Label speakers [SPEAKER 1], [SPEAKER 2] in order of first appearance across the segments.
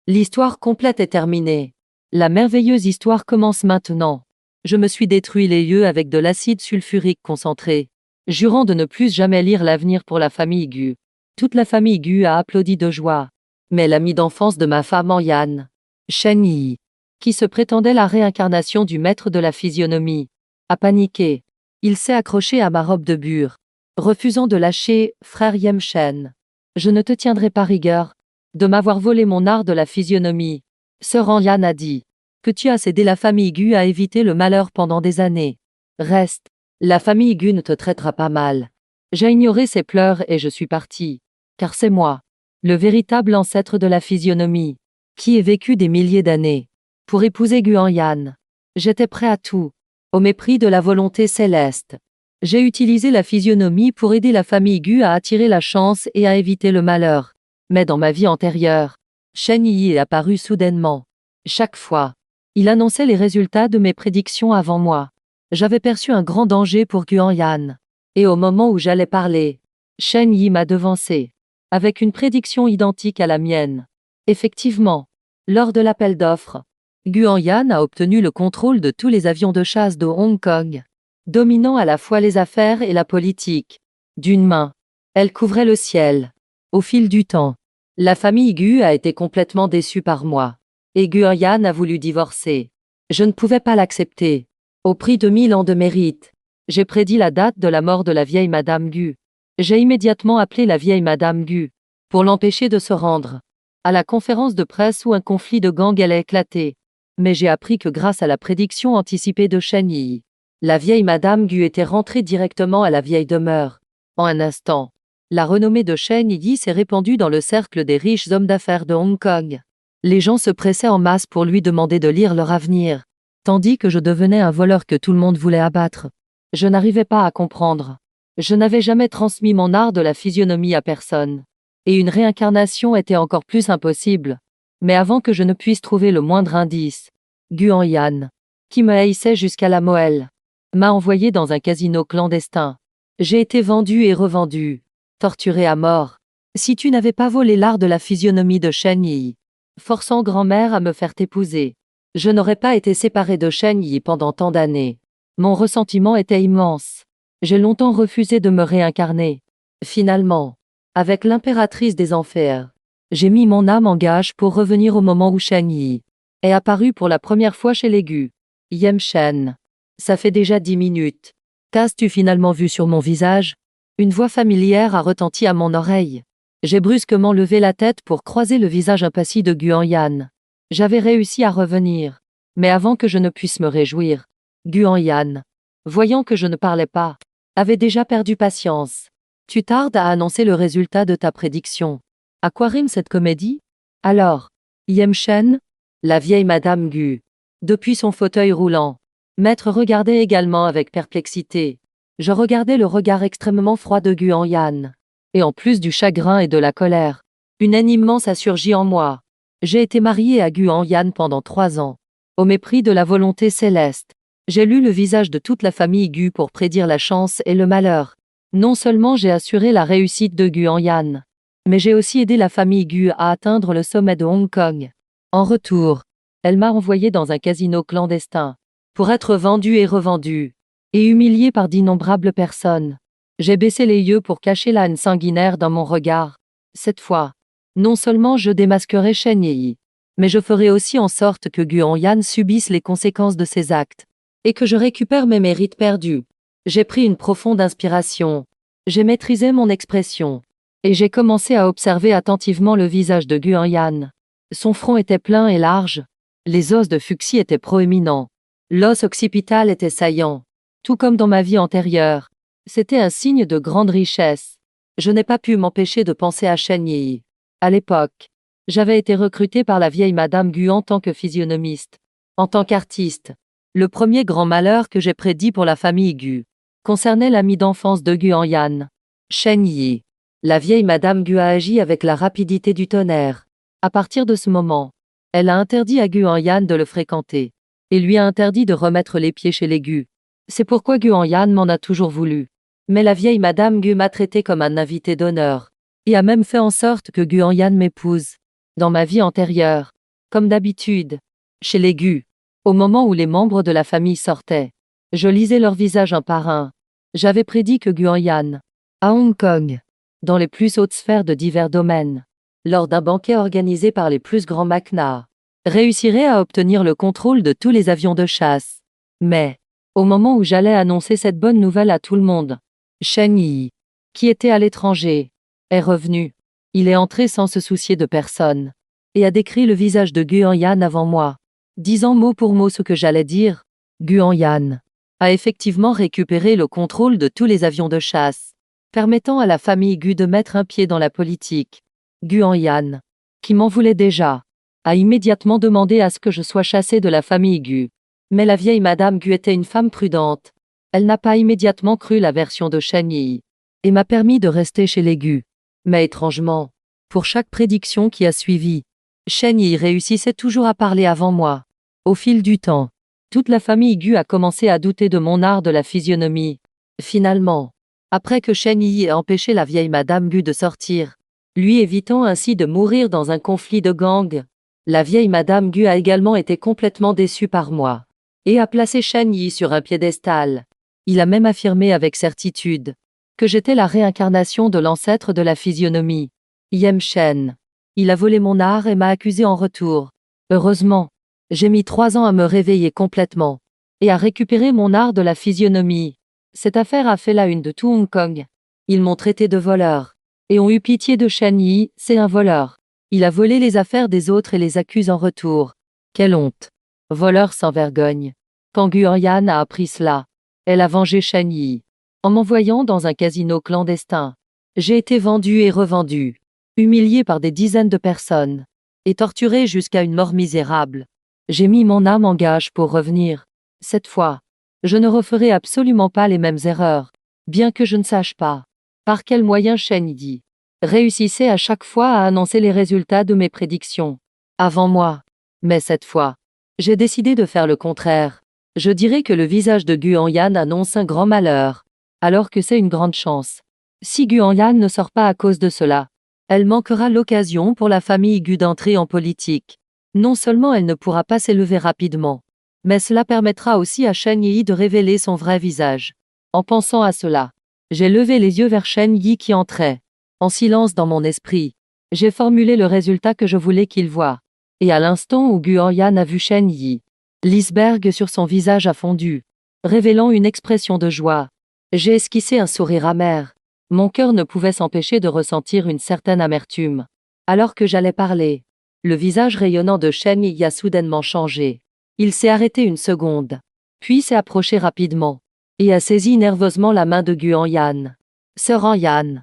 [SPEAKER 1] L'histoire complète est terminée. La merveilleuse histoire commence maintenant. Je me suis détruit les yeux avec de l'acide sulfurique concentré, jurant de ne plus jamais lire l'avenir pour la famille Gu. Toute la famille Gu a applaudi de joie. Mais l'ami d'enfance de ma femme en Yan, Shen Yi, qui se prétendait la réincarnation du maître de la physionomie, a paniqué. Il s'est accroché à ma robe de bure, refusant de lâcher « Frère Yem Shen, je ne te tiendrai pas rigueur de m'avoir volé mon art de la physionomie. » Sœur en Yan a dit que tu as aidé la famille Gu à éviter le malheur pendant des années. Reste, la famille Gu ne te traitera pas mal. J'ai ignoré ses pleurs et je suis parti, car c'est moi, le véritable ancêtre de la physionomie, qui ai vécu des milliers d'années pour épouser Gu en Yan. J'étais prêt à tout, au mépris de la volonté céleste. J'ai utilisé la physionomie pour aider la famille Gu à attirer la chance et à éviter le malheur. Mais dans ma vie antérieure, Shen Yi est apparu soudainement. Chaque fois, il annonçait les résultats de mes prédictions avant moi. J'avais perçu un grand danger pour Gu en Yan. Et au moment où j'allais parler, Shen Yi m'a devancé, avec une prédiction identique à la mienne. Effectivement, lors de l'appel d'offres, Gu en Yan a obtenu le contrôle de tous les avions de chasse de Hong Kong, dominant à la fois les affaires et la politique. D'une main, elle couvrait le ciel. Au fil du temps, la famille Gu a été complètement déçue par moi, et Gu en Yan a voulu divorcer. Je ne pouvais pas l'accepter. Au prix de 1000 ans de mérite, j'ai prédit la date de la mort de la vieille Madame Gu. J'ai immédiatement appelé la vieille Madame Gu, pour l'empêcher de se rendre à la conférence de presse où un conflit de gangs allait éclater. Mais j'ai appris que grâce à la prédiction anticipée de Shen Yi, la vieille Madame Gu était rentrée directement à la vieille demeure. En un instant, la renommée de Shen Yi s'est répandue dans le cercle des riches hommes d'affaires de Hong Kong. Les gens se pressaient en masse pour lui demander de lire leur avenir, tandis que je devenais un voleur que tout le monde voulait abattre. Je n'arrivais pas à comprendre. Je n'avais jamais transmis mon art de la physionomie à personne. Et une réincarnation était encore plus impossible. Mais avant que je ne puisse trouver le moindre indice, Gu en Yan, qui me haïssait jusqu'à la moelle, m'a envoyé dans un casino clandestin. J'ai été vendu et revendu, torturé à mort. Si tu n'avais pas volé l'art de la physionomie de Shen Yi, forçant grand-mère à me faire t'épouser, je n'aurais pas été séparé de Shen Yi pendant tant d'années. Mon ressentiment était immense. J'ai longtemps refusé de me réincarner. Finalement, avec l'impératrice des enfers, j'ai mis mon âme en gage pour revenir au moment où Shen Yi est apparu pour la première fois chez les Gu. Yem Shen, ça fait déjà 10 minutes. Qu'as-tu finalement vu sur mon visage? Une voix familière a retenti à mon oreille. J'ai brusquement levé la tête pour croiser le visage impassible de Gu en Yan. J'avais réussi à revenir. Mais avant que je ne puisse me réjouir, Gu en Yan, voyant que je ne parlais pas, avait déjà perdu patience. Tu tardes à annoncer le résultat de ta prédiction. À quoi rime cette comédie? Alors, Yem Shen, la vieille Madame Gu, depuis son fauteuil roulant, Maître regardait également avec perplexité. Je regardais le regard extrêmement froid de Gu en Yan. Et en plus du chagrin et de la colère, une haine immense a surgi en moi. J'ai été marié à Gu en Yan pendant 3 ans. Au mépris de la volonté céleste, j'ai lu le visage de toute la famille Gu pour prédire la chance et le malheur. Non seulement j'ai assuré la réussite de Gu en Yan, mais j'ai aussi aidé la famille Gu à atteindre le sommet de Hong Kong. En retour, elle m'a envoyé dans un casino clandestin, pour être vendu et revendu, et humilié par d'innombrables personnes. J'ai baissé les yeux pour cacher la haine sanguinaire dans mon regard. Cette fois, non seulement je démasquerai Shen Yi, mais je ferai aussi en sorte que Gu en Yan subisse les conséquences de ses actes, et que je récupère mes mérites perdus. J'ai pris une profonde inspiration. J'ai maîtrisé mon expression. Et j'ai commencé à observer attentivement le visage de Gu en Yan. Son front était plein et large. Les os de fucsie étaient proéminents. L'os occipital était saillant. Tout comme dans ma vie antérieure. C'était un signe de grande richesse. Je n'ai pas pu m'empêcher de penser à Shen Yi. À l'époque, j'avais été recruté par la vieille Madame Gu en tant que physionomiste. En tant qu'artiste, le premier grand malheur que j'ai prédit pour la famille Gu concernait l'ami d'enfance de Gu en Yan, Shen Yi. La vieille Madame Gu a agi avec la rapidité du tonnerre. À partir de ce moment, elle a interdit à Gu en Yan de le fréquenter, et lui a interdit de remettre les pieds chez les Gu. C'est pourquoi Gu en Yan m'en a toujours voulu. Mais la vieille Madame Gu m'a traité comme un invité d'honneur, et a même fait en sorte que Gu en Yan m'épouse. Dans ma vie antérieure, Comme d'habitude. Chez les Gu. Au moment où les membres de la famille sortaient. Je lisais leurs visages un par un. J'avais prédit que Guoyan, à Hong Kong, dans les plus hautes sphères de divers domaines, lors d'un banquet organisé par les plus grands magnats, réussirait à obtenir le contrôle de tous les avions de chasse. Mais, au moment où j'allais annoncer cette bonne nouvelle à tout le monde, Shen Yi, qui était à l'étranger, est revenu. Il est entré sans se soucier de personne, et a décrit le visage de Guoyan avant moi, disant mot pour mot ce que j'allais dire. Guoyan a effectivement récupéré le contrôle de tous les avions de chasse, permettant à la famille Gu de mettre un pied dans la politique. Guoyan, qui m'en voulait déjà, a immédiatement demandé à ce que je sois chassé de la famille Gu. Mais la vieille Madame Gu était une femme prudente. Elle n'a pas immédiatement cru la version de Shen Yi, et m'a permis de rester chez les Gu. Mais étrangement, pour chaque prédiction qui a suivi, Shen Yi réussissait toujours à parler avant moi. Au fil du temps, toute la famille Gu a commencé à douter de mon art de la physionomie. Finalement, après que Shen Yi ait empêché la vieille Madame Gu de sortir, lui évitant ainsi de mourir dans un conflit de gang, la vieille Madame Gu a également été complètement déçue par moi, et a placé Shen Yi sur un piédestal. Il a même affirmé avec certitude que j'étais la réincarnation de l'ancêtre de la physionomie, Yem Shen. Il a volé mon art et m'a accusé en retour. Heureusement, j'ai mis 3 ans à me réveiller complètement et à récupérer mon art de la physionomie. Cette affaire a fait la une de tout Hong Kong. Ils m'ont traité de voleur et ont eu pitié de Shen Yi, c'est un voleur. Il a volé les affaires des autres et les accuse en retour. Quelle honte! Voleur sans vergogne. Quand Guoyan a appris cela, elle a vengé Shen Yi en m'envoyant dans un casino clandestin. J'ai été vendu et revendu, humilié par des dizaines de personnes et torturé jusqu'à une mort misérable. J'ai mis mon âme en gage pour revenir. Cette fois, je ne referai absolument pas les mêmes erreurs, bien que je ne sache pas par quel moyen Shen Yi réussissait à chaque fois à annoncer les résultats de mes prédictions avant moi. Mais cette fois, j'ai décidé de faire le contraire. Je dirais que le visage de Guoyan annonce un grand malheur, alors que c'est une grande chance. Si Guoyan ne sort pas à cause de cela, elle manquera l'occasion pour la famille Gu d'entrer en politique. Non seulement elle ne pourra pas s'élever rapidement, mais cela permettra aussi à Shen Yi de révéler son vrai visage. En pensant à cela, j'ai levé les yeux vers Shen Yi qui entrait. En silence dans mon esprit, j'ai formulé le résultat que je voulais qu'il voie. Et à l'instant où Guoyan a vu Shen Yi, l'iceberg sur son visage a fondu, révélant une expression de joie. J'ai esquissé un sourire amer. Mon cœur ne pouvait s'empêcher de ressentir une certaine amertume. Alors que j'allais parler, le visage rayonnant de Shen Yi a soudainement changé. Il s'est arrêté une seconde, puis s'est approché rapidement, et a saisi nerveusement la main de Guoyan. Sœur Yan,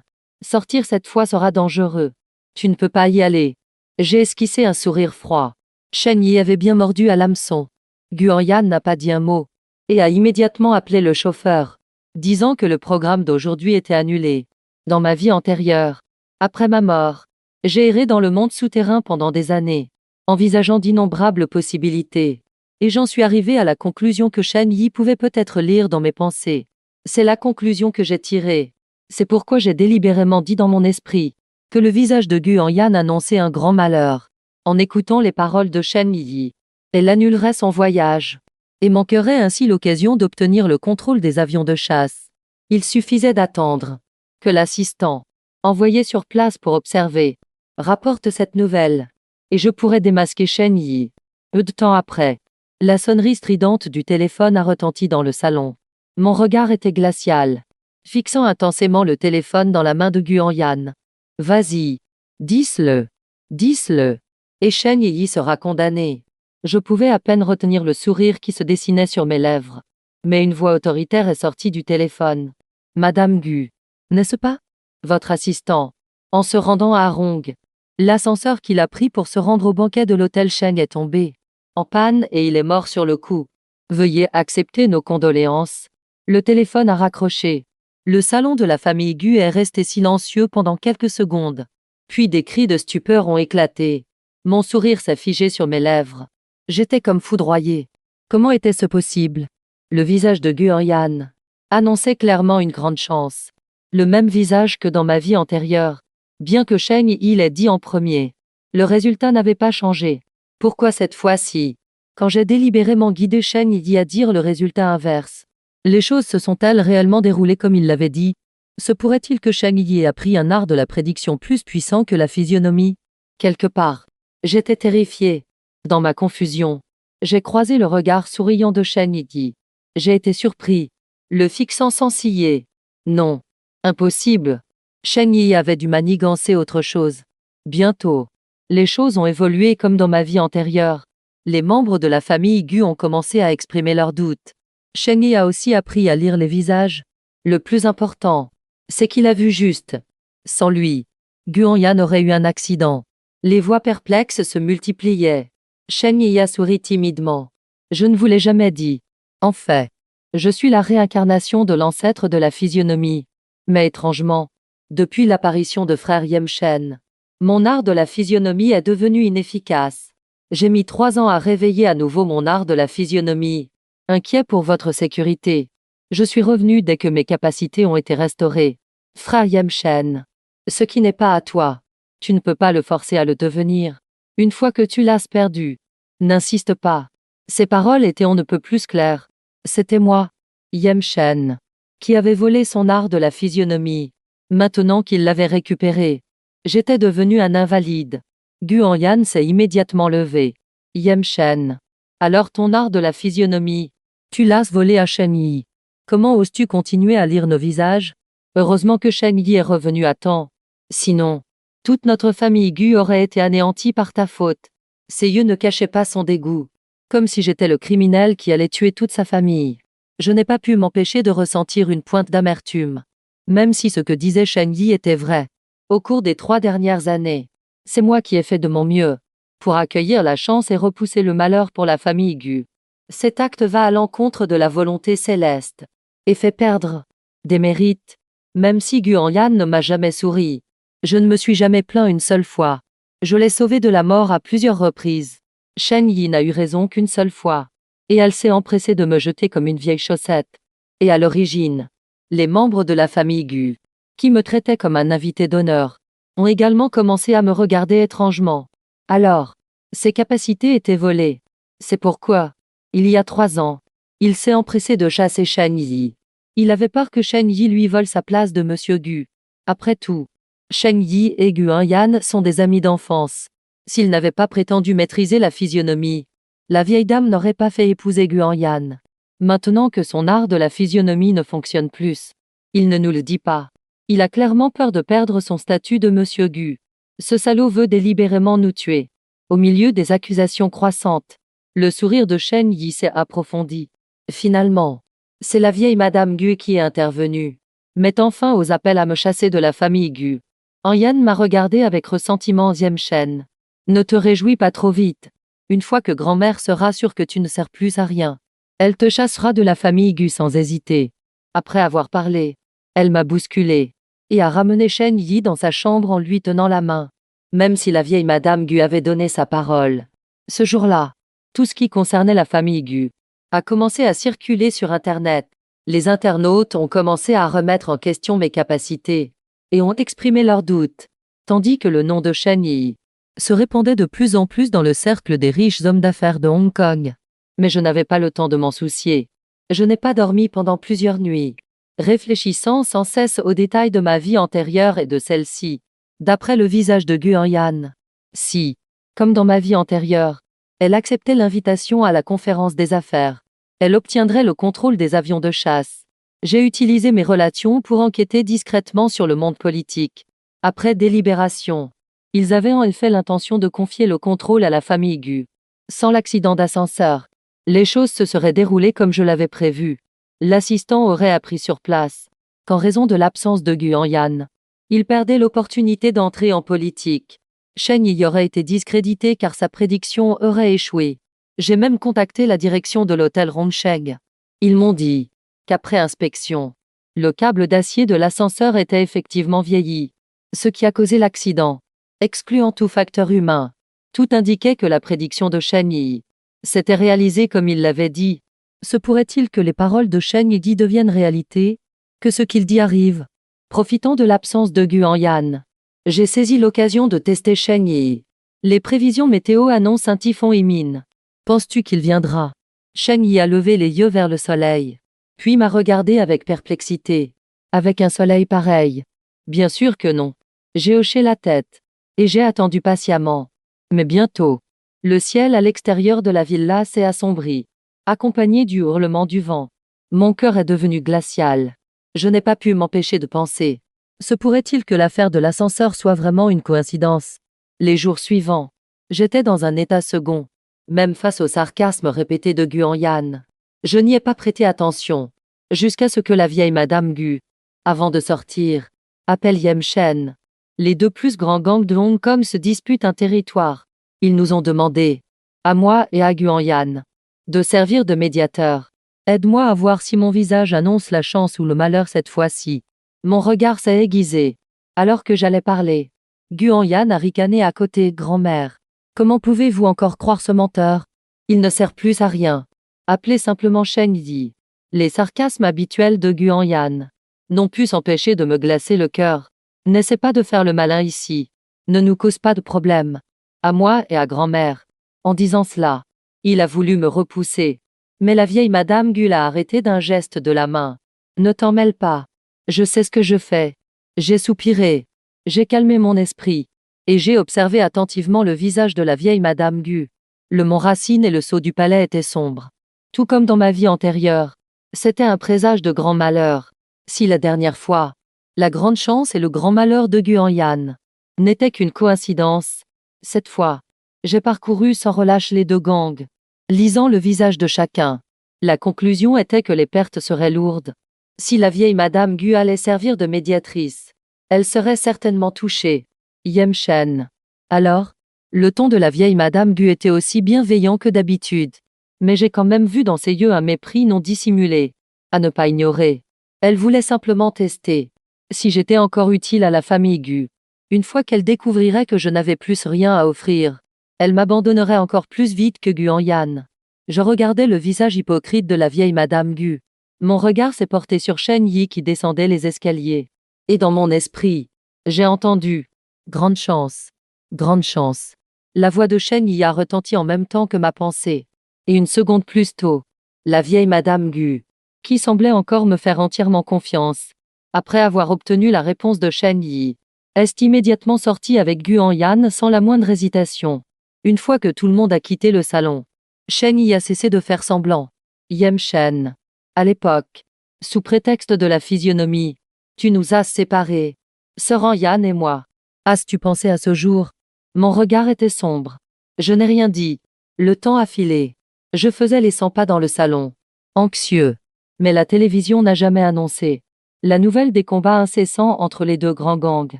[SPEAKER 1] sortir cette fois sera dangereux. Tu ne peux pas y aller. J'ai esquissé un sourire froid. Shen Yi avait bien mordu à l'hameçon. Guoyan n'a pas dit un mot, et a immédiatement appelé le chauffeur, disant que le programme d'aujourd'hui était annulé. Dans ma vie antérieure, après ma mort, j'ai erré dans le monde souterrain pendant des années, envisageant d'innombrables possibilités, et j'en suis arrivé à la conclusion que Shen Yi pouvait peut-être lire dans mes pensées. C'est la conclusion que j'ai tirée. C'est pourquoi j'ai délibérément dit dans mon esprit que le visage de Guoyan annonçait un grand malheur. En écoutant les paroles de Shen Yi, elle annulerait son voyage et manquerait ainsi l'occasion d'obtenir le contrôle des avions de chasse. Il suffisait d'attendre que l'assistant, envoyé sur place pour observer, rapporte cette nouvelle, et je pourrais démasquer Shen Yi. Peu de temps après, la sonnerie stridente du téléphone a retenti dans le salon. Mon regard était glacial, fixant intensément le téléphone dans la main de Guoyan. Vas-y, dis-le, dis-le, et Shen Yi sera condamné. Je pouvais à peine retenir le sourire qui se dessinait sur mes lèvres. Mais une voix autoritaire est sortie du téléphone. Madame Gu, n'est-ce pas? Votre assistant. En se rendant à Arong, l'ascenseur qu'il a pris pour se rendre au banquet de l'hôtel Sheng est tombé en panne et il est mort sur le coup. Veuillez accepter nos condoléances. Le téléphone a raccroché. Le salon de la famille Gu est resté silencieux pendant quelques secondes. Puis des cris de stupeur ont éclaté. Mon sourire s'est figé sur mes lèvres. J'étais comme foudroyé. Comment était-ce possible? Le visage de Guoyan annonçait clairement une grande chance. Le même visage que dans ma vie antérieure. Bien que Shen Yi l'ait dit en premier, le résultat n'avait pas changé. Pourquoi cette fois-ci? Quand j'ai délibérément guidé Shen Yi à dire le résultat inverse. Les choses se sont-elles réellement déroulées comme il l'avait dit? Se pourrait-il que Shen Yi ait appris un art de la prédiction plus puissant que la physionomie? Quelque part, j'étais terrifié. Dans ma confusion, j'ai croisé le regard souriant de Shen Yi. J'ai été surpris, le fixant sans ciller. Non. Impossible. Shen Yi avait dû manigancer autre chose. Bientôt. Les choses ont évolué comme dans ma vie antérieure. Les membres de la famille Gu ont commencé à exprimer leurs doutes. Shen Yi a aussi appris à lire les visages. Le plus important, c'est qu'il a vu juste. Sans lui, Guanyan aurait eu un accident. Les voix perplexes se multipliaient. Shen Yi a souri timidement. Je ne vous l'ai jamais dit. En fait, je suis la réincarnation de l'ancêtre de la physionomie. Mais étrangement, depuis l'apparition de frère Yemchen, mon art de la physionomie est devenu inefficace. J'ai mis 3 ans à réveiller à nouveau mon art de la physionomie. Inquiet pour votre sécurité, je suis revenu dès que mes capacités ont été restaurées. Frère Yemchen, ce qui n'est pas à toi, tu ne peux pas le forcer à le devenir. Une fois que tu l'as perdu, n'insiste pas. Ces paroles étaient on ne peut plus claires. C'était moi, Yemchen, qui avait volé son art de la physionomie. Maintenant qu'il l'avait récupéré, j'étais devenu un invalide. Guanyan s'est immédiatement levé. Yemchen, alors ton art de la physionomie, tu l'as volé à Shen Yi. Comment oses-tu continuer à lire nos visages? Heureusement que Shen Yi est revenu à temps. Sinon, toute notre famille Gu aurait été anéantie par ta faute. Ses yeux ne cachaient pas son dégoût. Comme si j'étais le criminel qui allait tuer toute sa famille. Je n'ai pas pu m'empêcher de ressentir une pointe d'amertume. Même si ce que disait Shen Yi était vrai. Au cours des 3 dernières années, c'est moi qui ai fait de mon mieux pour accueillir la chance et repousser le malheur pour la famille Gu. Cet acte va à l'encontre de la volonté céleste et fait perdre des mérites. Même si Guanyan ne m'a jamais souri, je ne me suis jamais plaint une seule fois. Je l'ai sauvé de la mort à plusieurs reprises. Shen Yi n'a eu raison qu'une seule fois. Et elle s'est empressée de me jeter comme une vieille chaussette. Et à l'origine, les membres de la famille Gu, qui me traitaient comme un invité d'honneur, ont également commencé à me regarder étrangement. Alors, ses capacités étaient volées. C'est pourquoi, il y a 3 ans, il s'est empressé de chasser Shen Yi. Il avait peur que Shen Yi lui vole sa place de Monsieur Gu. Après tout, Shen Yi et Guanyan sont des amis d'enfance. S'il n'avait pas prétendu maîtriser la physionomie, la vieille dame n'aurait pas fait épouser Guanyan. Maintenant que son art de la physionomie ne fonctionne plus, il ne nous le dit pas. Il a clairement peur de perdre son statut de Monsieur Gu. Ce salaud veut délibérément nous tuer. Au milieu des accusations croissantes, le sourire de Shen Yi s'est approfondi. Finalement, c'est la vieille Madame Gu qui est intervenue, mettant fin aux appels à me chasser de la famille Gu. Yan m'a regardé avec ressentiment. Yemchen, ne te réjouis pas trop vite. Une fois que grand-mère sera sûre que tu ne sers plus à rien, elle te chassera de la famille Gu sans hésiter. Après avoir parlé, elle m'a bousculé et a ramené Shen Yi dans sa chambre en lui tenant la main. Même si la vieille Madame Gu avait donné sa parole. Ce jour-là, tout ce qui concernait la famille Gu a commencé à circuler sur Internet. Les internautes ont commencé à remettre en question mes capacités et ont exprimé leurs doutes, tandis que le nom de Shen Yi se répandait de plus en plus dans le cercle des riches hommes d'affaires de Hong Kong. Mais je n'avais pas le temps de m'en soucier. Je n'ai pas dormi pendant plusieurs nuits, réfléchissant sans cesse aux détails de ma vie antérieure et de celle-ci. D'après le visage de Guanyan, si, comme dans ma vie antérieure, elle acceptait l'invitation à la conférence des affaires, elle obtiendrait le contrôle des avions de chasse. J'ai utilisé mes relations pour enquêter discrètement sur le monde politique. Après délibération, ils avaient en effet l'intention de confier le contrôle à la famille Gu. Sans l'accident d'ascenseur, les choses se seraient déroulées comme je l'avais prévu. L'assistant aurait appris sur place qu'en raison de l'absence de Guanyan, il perdait l'opportunité d'entrer en politique. Shen y aurait été discrédité car sa prédiction aurait échoué. J'ai même contacté la direction de l'hôtel Rongsheng. Ils m'ont dit qu'après inspection, le câble d'acier de l'ascenseur était effectivement vieilli, ce qui a causé l'accident. Excluant tout facteur humain, tout indiquait que la prédiction de Shen Yi s'était réalisée comme il l'avait dit. Se pourrait-il que les paroles de Shen Yi deviennent réalité? Que ce qu'il dit arrive? Profitant de l'absence de Guanyan, j'ai saisi l'occasion de tester Shen Yi. Les prévisions météo annoncent un typhon Emin. Penses-tu qu'il viendra? Cheng Yi a levé les yeux vers le soleil. Puis m'a regardé avec perplexité. Avec un soleil pareil? Bien sûr que non. J'ai hoché la tête. Et j'ai attendu patiemment. Mais bientôt, le ciel à l'extérieur de la villa s'est assombri, accompagné du hurlement du vent. Mon cœur est devenu glacial. Je n'ai pas pu m'empêcher de penser. Se pourrait-il que l'affaire de l'ascenseur soit vraiment une coïncidence? Les jours suivants, j'étais dans un état second, même face au sarcasme répété de Guan-Yan. Je n'y ai pas prêté attention, jusqu'à ce que la vieille Madame Gu, avant de sortir, appelle Yem Shen. Les deux plus grands gangs de Hong Kong se disputent un territoire. Ils nous ont demandé, à moi et à Guan-Yan, de servir de médiateur. Aide-moi à voir si mon visage annonce la chance ou le malheur cette fois-ci. Mon regard s'est aiguisé, alors que j'allais parler. Guan-Yan a ricané à côté, grand-mère. Comment pouvez-vous encore croire ce menteur? Il ne sert plus à rien. Appelez simplement Cheng Yi. Les sarcasmes habituels de Guan-Yan n'ont pu s'empêcher de me glacer le cœur. N'essaie pas de faire le malin ici. Ne nous cause pas de problème. À moi et à grand-mère. En disant cela, il a voulu me repousser. Mais la vieille Madame Gu l'a arrêté d'un geste de la main. Ne t'en mêle pas. Je sais ce que je fais. J'ai soupiré. J'ai calmé mon esprit. Et j'ai observé attentivement le visage de la vieille Madame Gu. Le mont Racine et le sceau du palais étaient sombres. Tout comme dans ma vie antérieure. C'était un présage de grand malheur. Si la dernière fois, la grande chance et le grand malheur de Guan-Yan n'étaient qu'une coïncidence, cette fois, j'ai parcouru sans relâche les deux gangs, lisant le visage de chacun. La conclusion était que les pertes seraient lourdes. Si la vieille Madame Gu allait servir de médiatrice, elle serait certainement touchée. Yem Shen. Alors, le ton de la vieille Madame Gu était aussi bienveillant que d'habitude. Mais j'ai quand même vu dans ses yeux un mépris non dissimulé. À ne pas ignorer. Elle voulait simplement tester. Si j'étais encore utile à la famille Gu. Une fois qu'elle découvrirait que je n'avais plus rien à offrir, elle m'abandonnerait encore plus vite que Guan-Yan. Je regardais le visage hypocrite de la vieille Madame Gu. Mon regard s'est porté sur Cheng Yi qui descendait les escaliers. Et dans mon esprit, j'ai entendu « Grande chance, grande chance ». La voix de Cheng Yi a retenti en même temps que ma pensée. Et une seconde plus tôt, la vieille Madame Gu, qui semblait encore me faire entièrement confiance, après avoir obtenu la réponse de Cheng Yi, est immédiatement sortie avec Guan-Yan sans la moindre hésitation. Une fois que tout le monde a quitté le salon, Cheng Yi a cessé de faire semblant. Yem Shen. À l'époque, sous prétexte de la physionomie, tu nous as séparés, Sœur Yan et moi. As-tu pensé à ce jour? Mon regard était sombre. Je n'ai rien dit. Le temps a filé. Je faisais les 100 pas dans le salon, anxieux. Mais la télévision n'a jamais annoncé la nouvelle des combats incessants entre les deux grands gangs.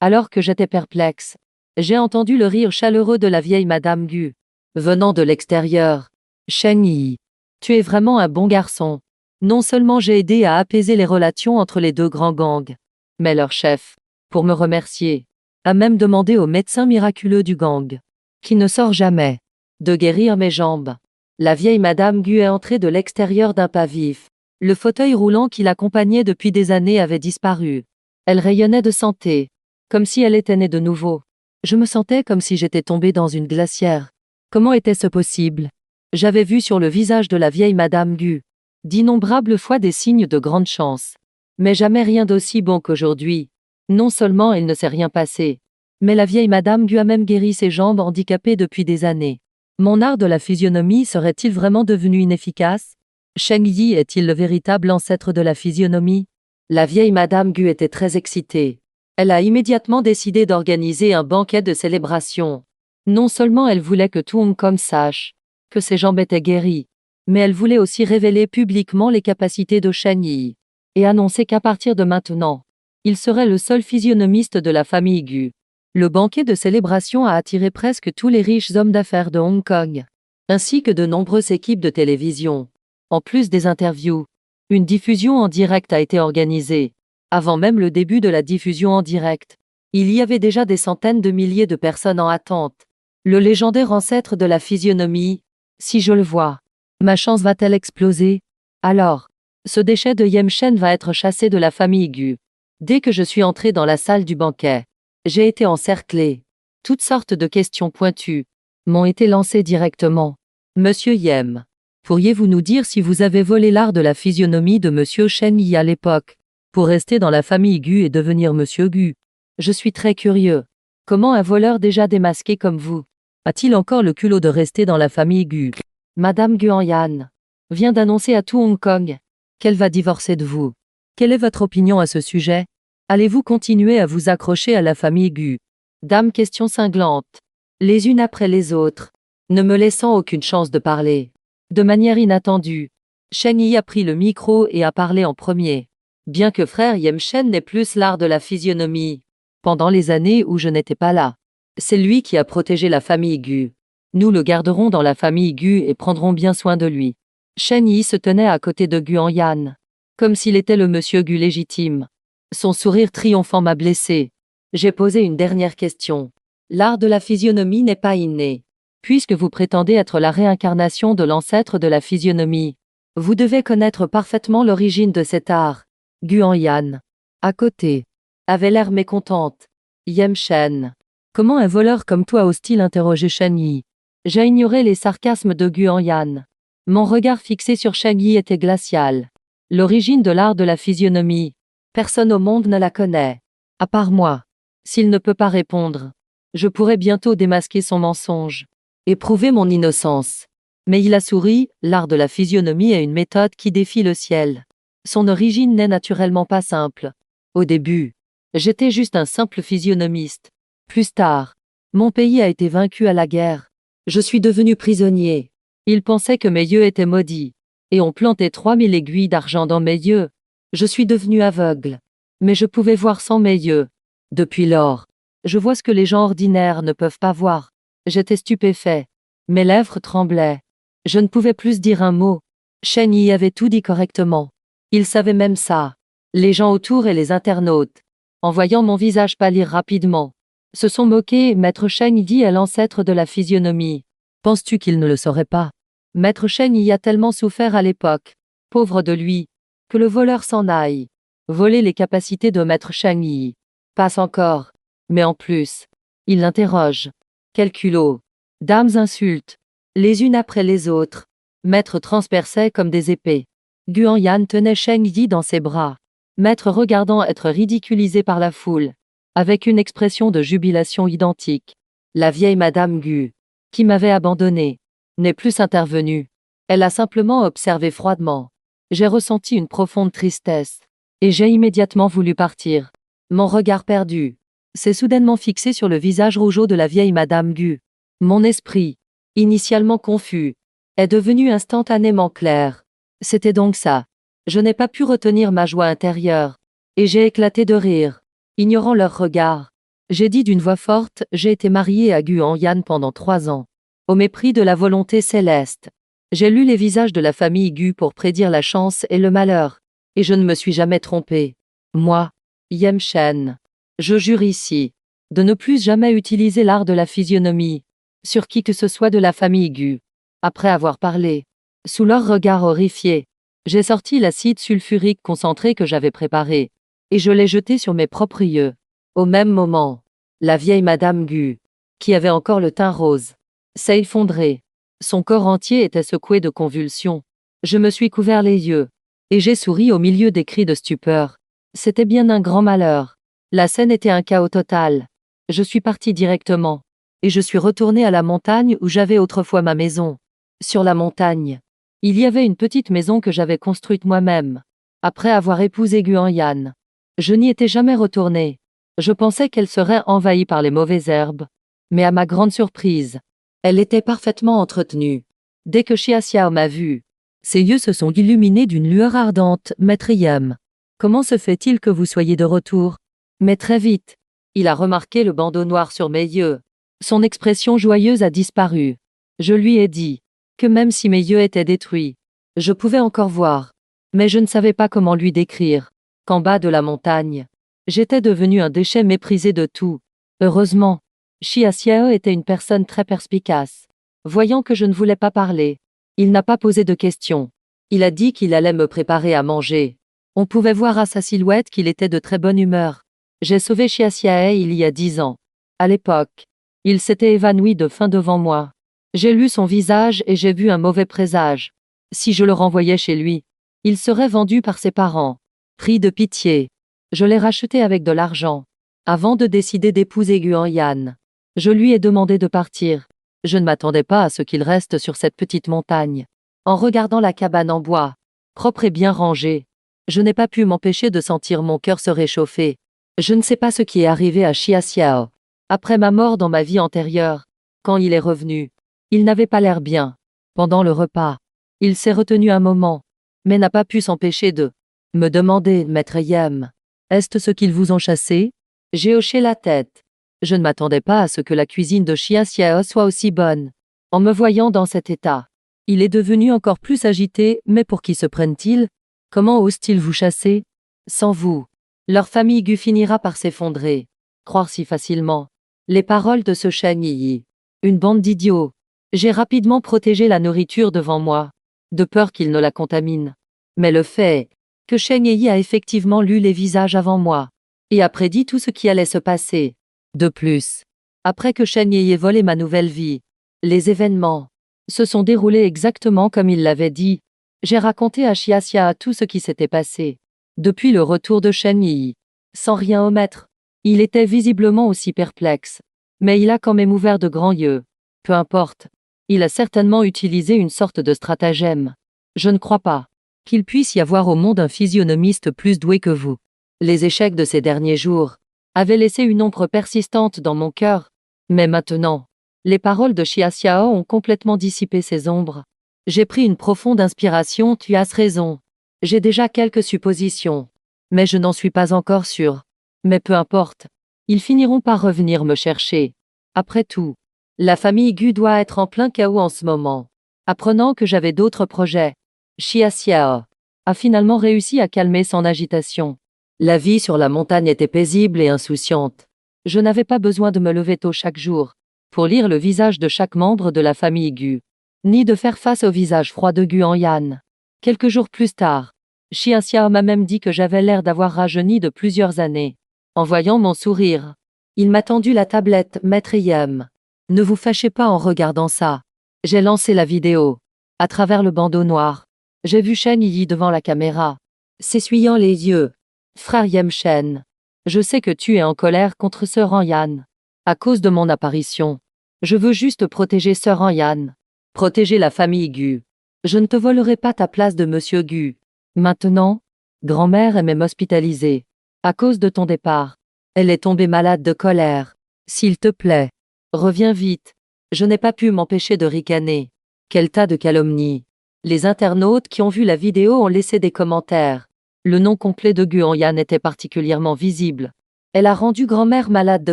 [SPEAKER 1] Alors que j'étais perplexe, j'ai entendu le rire chaleureux de la vieille Madame Gu, venant de l'extérieur. Cheng Yi, tu es vraiment un bon garçon. Non seulement j'ai aidé à apaiser les relations entre les deux grands gangs, mais leur chef, pour me remercier, a même demandé au médecin miraculeux du gang, qui ne sort jamais, de guérir mes jambes. La vieille Madame Gu est entrée de l'extérieur d'un pas vif. Le fauteuil roulant qui l'accompagnait depuis des années avait disparu. Elle rayonnait de santé, comme si elle était née de nouveau. Je me sentais comme si j'étais tombée dans une glacière. Comment était-ce possible? J'avais vu sur le visage de la vieille Madame Gu d'innombrables fois des signes de grande chance. Mais jamais rien d'aussi bon qu'aujourd'hui. Non seulement il ne s'est rien passé, mais la vieille Madame Gu a même guéri ses jambes handicapées depuis des années. Mon art de la physionomie serait-il vraiment devenu inefficace? Cheng Yi est-il le véritable ancêtre de la physionomie? La vieille Madame Gu était très excitée. Elle a immédiatement décidé d'organiser un banquet de célébration. Non seulement elle voulait que tout Hong Kong sache que ses jambes étaient guéries, mais elle voulait aussi révéler publiquement les capacités de Cheng Yi, et annoncer qu'à partir de maintenant, il serait le seul physionomiste de la famille Gu. Le banquet de célébration a attiré presque tous les riches hommes d'affaires de Hong Kong, ainsi que de nombreuses équipes de télévision. En plus des interviews, une diffusion en direct a été organisée. Avant même le début de la diffusion en direct, il y avait déjà des centaines de milliers de personnes en attente. Le légendaire ancêtre de la physionomie, si je le vois, ma chance va-t-elle exploser? Alors, ce déchet de Yem Shen va être chassé de la famille Gu. Dès que je suis entré dans la salle du banquet, j'ai été encerclé. Toutes sortes de questions pointues m'ont été lancées directement. Monsieur Yem, pourriez-vous nous dire si vous avez volé l'art de la physionomie de Monsieur Shen Yi à l'époque, pour rester dans la famille Gu et devenir Monsieur Gu? Je suis très curieux. Comment un voleur déjà démasqué comme vous a-t-il encore le culot de rester dans la famille Gu? Madame Guanyan vient d'annoncer à tout Hong Kong qu'elle va divorcer de vous. Quelle est votre opinion à ce sujet? Allez-vous continuer à vous accrocher à la famille Gu? Dame questions cinglantes, les unes après les autres, ne me laissant aucune chance de parler. De manière inattendue, Shen Yi a pris le micro et a parlé en premier. Bien que frère Yem Shen n'ait plus l'art de la physionomie, pendant les années où je n'étais pas là, c'est lui qui a protégé la famille Gu. Nous le garderons dans la famille Gu et prendrons bien soin de lui. Shen Yi se tenait à côté de Guanyan, comme s'il était le monsieur Gu légitime. Son sourire triomphant m'a blessé. J'ai posé une dernière question. L'art de la physionomie n'est pas inné. Puisque vous prétendez être la réincarnation de l'ancêtre de la physionomie, vous devez connaître parfaitement l'origine de cet art. Guanyan, à côté, avait l'air mécontente. Yem Shen, comment un voleur comme toi ose-t-il interroger Shen Yi? J'ai ignoré les sarcasmes de Guanyan. Mon regard fixé sur Shen Yi était glacial. L'origine de l'art de la physionomie, personne au monde ne la connaît. À part moi. S'il ne peut pas répondre, je pourrai bientôt démasquer son mensonge et prouver mon innocence. Mais il a souri, l'art de la physionomie est une méthode qui défie le ciel. Son origine n'est naturellement pas simple. Au début, j'étais juste un simple physionomiste. Plus tard, mon pays a été vaincu à la guerre. Je suis devenu prisonnier. Ils pensaient que mes yeux étaient maudits, et ont planté 3000 aiguilles d'argent dans mes yeux. Je suis devenu aveugle. Mais je pouvais voir sans mes yeux. Depuis lors, je vois ce que les gens ordinaires ne peuvent pas voir. J'étais stupéfait. Mes lèvres tremblaient. Je ne pouvais plus dire un mot. Shen Yi avait tout dit correctement. Il savait même ça. Les gens autour et les internautes, en voyant mon visage pâlir rapidement, se sont moqués. Maître Shen Yi est l'ancêtre de la physionomie. Penses-tu qu'il ne le saurait pas? Maître Shen Yi a tellement souffert à l'époque, pauvre de lui, que le voleur s'en aille. Voler les capacités de Maître Shen Yi. Passe encore. Mais en plus, il l'interroge. Quel culot. Dames insultes, les unes après les autres. Maître transperçait comme des épées. Guanyan tenait Shen Yi dans ses bras. Maître regardant être ridiculisé par la foule, avec une expression de jubilation identique. La vieille Madame Gu, qui m'avait abandonné, n'est plus intervenue. Elle a simplement observé froidement. J'ai ressenti une profonde tristesse, et j'ai immédiatement voulu partir. Mon regard perdu s'est soudainement fixé sur le visage rougeau de la vieille Madame Gu. Mon esprit, initialement confus, est devenu instantanément clair. C'était donc ça. Je n'ai pas pu retenir ma joie intérieure, et j'ai éclaté de rire, ignorant leur regard. J'ai dit d'une voix forte, j'ai été marié à Guanyan pendant 3 ans, au mépris de la volonté céleste. J'ai lu les visages de la famille Gu pour prédire la chance et le malheur, et je ne me suis jamais trompé. Moi, Yem Shen, je jure ici, de ne plus jamais utiliser l'art de la physionomie, sur qui que ce soit de la famille Gu. Après avoir parlé, sous leur regard horrifié, j'ai sorti l'acide sulfurique concentré que j'avais préparé, et je l'ai jeté sur mes propres yeux. Au même moment, la vieille Madame Gu, qui avait encore le teint rose, s'est effondrée. Son corps entier était secoué de convulsions. Je me suis couvert les yeux, et j'ai souri au milieu des cris de stupeur. C'était bien un grand malheur. La scène était un chaos total. Je suis parti directement, et je suis retourné à la montagne où j'avais autrefois ma maison. Sur la montagne, il y avait une petite maison que j'avais construite moi-même, après avoir épousé Guanyan. Je n'y étais jamais retourné. Je pensais qu'elle serait envahie par les mauvaises herbes, mais à ma grande surprise, elle était parfaitement entretenue. Dès que Xia Xiao m'a vu, ses yeux se sont illuminés d'une lueur ardente. Maître Yem, comment se fait-il que vous soyez de retour? Mais très vite, il a remarqué le bandeau noir sur mes yeux. Son expression joyeuse a disparu. Je lui ai dit que même si mes yeux étaient détruits, je pouvais encore voir, mais je ne savais pas comment lui décrire qu'en bas de la montagne, j'étais devenu un déchet méprisé de tout. Heureusement, Xia Xiao était une personne très perspicace. Voyant que je ne voulais pas parler, il n'a pas posé de questions. Il a dit qu'il allait me préparer à manger. On pouvait voir à sa silhouette qu'il était de très bonne humeur. J'ai sauvé Xia Xiao il y a 10 ans. À l'époque, Il s'était évanoui de faim devant moi. J'ai lu son visage et j'ai vu un mauvais présage. Si je le renvoyais chez lui, il serait vendu par ses parents. Pris de pitié, je l'ai racheté avec de l'argent. Avant de décider d'épouser Guan-Yan, je lui ai demandé de partir. Je ne m'attendais pas à ce qu'il reste sur cette petite montagne. En regardant la cabane en bois, propre et bien rangée, je n'ai pas pu m'empêcher de sentir mon cœur se réchauffer. Je ne sais pas ce qui est arrivé à Xia Xiao. Après ma mort dans ma vie antérieure, quand il est revenu, il n'avait pas l'air bien. Pendant le repas, il s'est retenu un moment, mais n'a pas pu s'empêcher de me demander, Maître Yem, est-ce ce qu'ils vous ont chassé? J'ai hoché la tête. Je ne m'attendais pas à ce que la cuisine de Xia Xiao soit aussi bonne. En me voyant dans cet état, il est devenu encore plus agité, mais pour qui se prennent-ils? Comment osent-ils vous chasser? Sans vous, leur famille Gu finira par s'effondrer. Croire si facilement les paroles de ce Shen Yi. Une bande d'idiots. J'ai rapidement protégé la nourriture devant moi, de peur qu'il ne la contamine. Mais le fait est que Shen Yi a effectivement lu les visages avant moi, et a prédit tout ce qui allait se passer. De plus, après que Shen Yi ait volé ma nouvelle vie, les événements se sont déroulés exactement comme il l'avait dit. J'ai raconté à Xia Xia tout ce qui s'était passé depuis le retour de Shen Yi, sans rien omettre. Il était visiblement aussi perplexe, mais il a quand même ouvert de grands yeux. Peu importe, il a certainement utilisé une sorte de stratagème. Je ne crois pas qu'il puisse y avoir au monde un physionomiste plus doué que vous. Les échecs de ces derniers jours avaient laissé une ombre persistante dans mon cœur, mais maintenant, les paroles de Xia Xiao ont complètement dissipé ces ombres. J'ai pris une profonde inspiration, tu as raison. J'ai déjà quelques suppositions, mais je n'en suis pas encore sûr. Mais peu importe, ils finiront par revenir me chercher. Après tout, la famille Gu doit être en plein chaos en ce moment. Apprenant que j'avais d'autres projets, Xia Xiao a finalement réussi à calmer son agitation. La vie sur la montagne était paisible et insouciante. Je n'avais pas besoin de me lever tôt chaque jour pour lire le visage de chaque membre de la famille Gu, ni de faire face au visage froid de Guan-Yan. Quelques jours plus tard, Xia Xiao m'a même dit que j'avais l'air d'avoir rajeuni de plusieurs années. En voyant mon sourire, il m'a tendu la tablette, Maître Yem. Ne vous fâchez pas en regardant ça. J'ai lancé la vidéo. À travers le bandeau noir, j'ai vu Shen Yi devant la caméra, s'essuyant les yeux. Frère Yem Shen, je sais que tu es en colère contre Sœur Yan. À cause de mon apparition, je veux juste protéger Sœur Yan. Protéger la famille Gu. Je ne te volerai pas ta place de Monsieur Gu. Maintenant, grand-mère est même hospitalisée. À cause de ton départ, elle est tombée malade de colère. S'il te plaît, reviens vite. Je n'ai pas pu m'empêcher de ricaner. Quel tas de calomnies. Les internautes qui ont vu la vidéo ont laissé des commentaires. Le nom complet de Guan-Yan était particulièrement visible. Elle a rendu grand-mère malade de